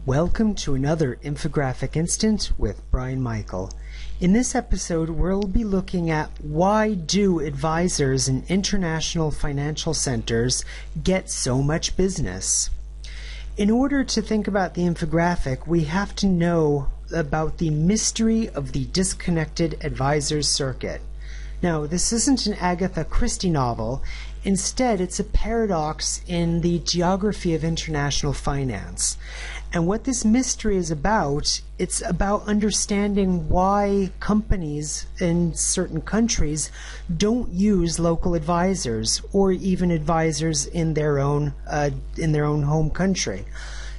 Welcome to another infographic instant with Brian Michael. In this episode, we'll be looking at why do advisors in international financial centers get so much business? In order to think about the infographic, we have to know about the mystery of the disconnected advisors circuit. Now, this isn't an Agatha Christie novel. Instead, it's a paradox in the geography of international finance. And what this mystery is about, it's about understanding why companies in certain countries don't use local advisors or even advisors in their own home country.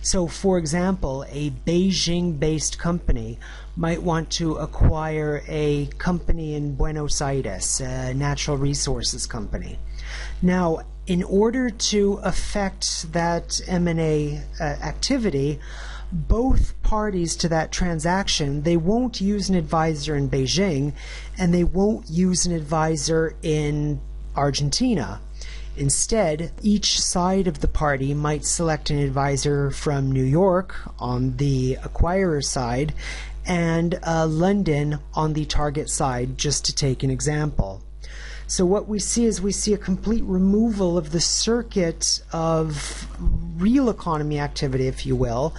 So, for example, a Beijing-based company might want to acquire a company in Buenos Aires, a natural resources company. Now, in order to affect that M&A activity, both parties to that transaction, they won't use an advisor in Beijing and they won't use an advisor in Argentina. Instead, each side of the party might select an advisor from New York on the acquirer side and London on the target side, just to take an example. So what we see is a complete removal of the circuit of real economy activity, if you will.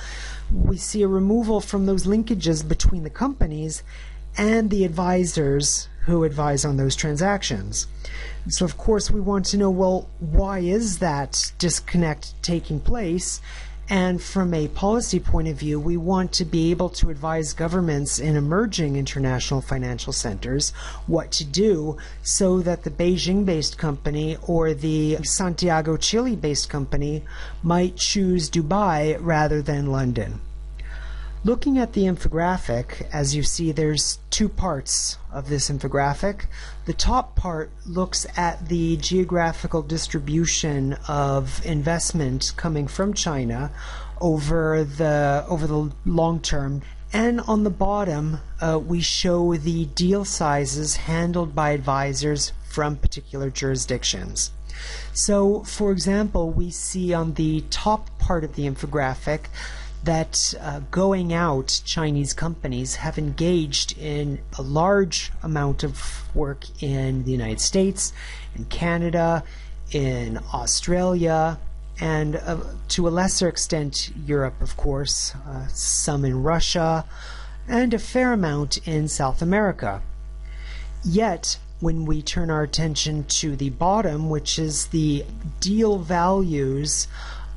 We see a removal from those linkages between the companies and the advisors who advise on those transactions. So of course we want to know, well, why is that disconnect taking place? And from a policy point of view, we want to be able to advise governments in emerging international financial centers what to do so that the Beijing-based company or the Santiago, Chile-based company might choose Dubai rather than London. Looking at the infographic, as you see, there's two parts of this infographic. The top part looks at the geographical distribution of investment coming from China over the long term. And on the bottom, we show the deal sizes handled by advisors from particular jurisdictions. So, for example, we see on the top part of the infographic that going out Chinese companies have engaged in a large amount of work in the United States, in Canada, in Australia, and to a lesser extent Europe, of course, some in Russia, and a fair amount in South America. Yet, when we turn our attention to the bottom, which is the deal values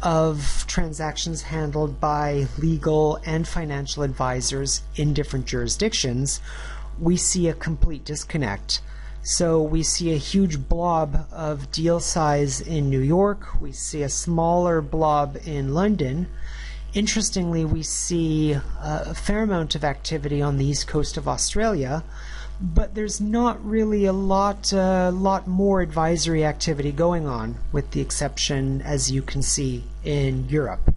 of transactions handled by legal and financial advisors in different jurisdictions, we see a complete disconnect. So we see a huge blob of deal size in New York, we see a smaller blob in London. Interestingly, we see a fair amount of activity on the east coast of Australia, but there's not really a lot more advisory activity going on, with the exception, as you can see, in Europe.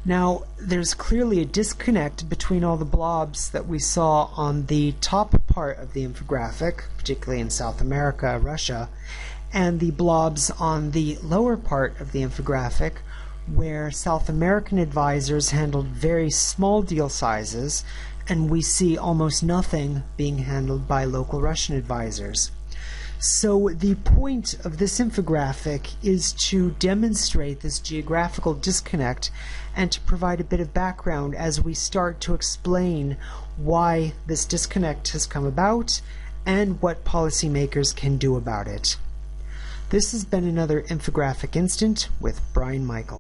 Now, there's clearly a disconnect between all the blobs that we saw on the top part of the infographic, particularly in South America, Russia, and the blobs on the lower part of the infographic, where South American advisors handled very small deal sizes, and we see almost nothing being handled by local Russian advisors. So the point of this infographic is to demonstrate this geographical disconnect and to provide a bit of background as we start to explain why this disconnect has come about and what policymakers can do about it. This has been another infographic instant with Brian Michael.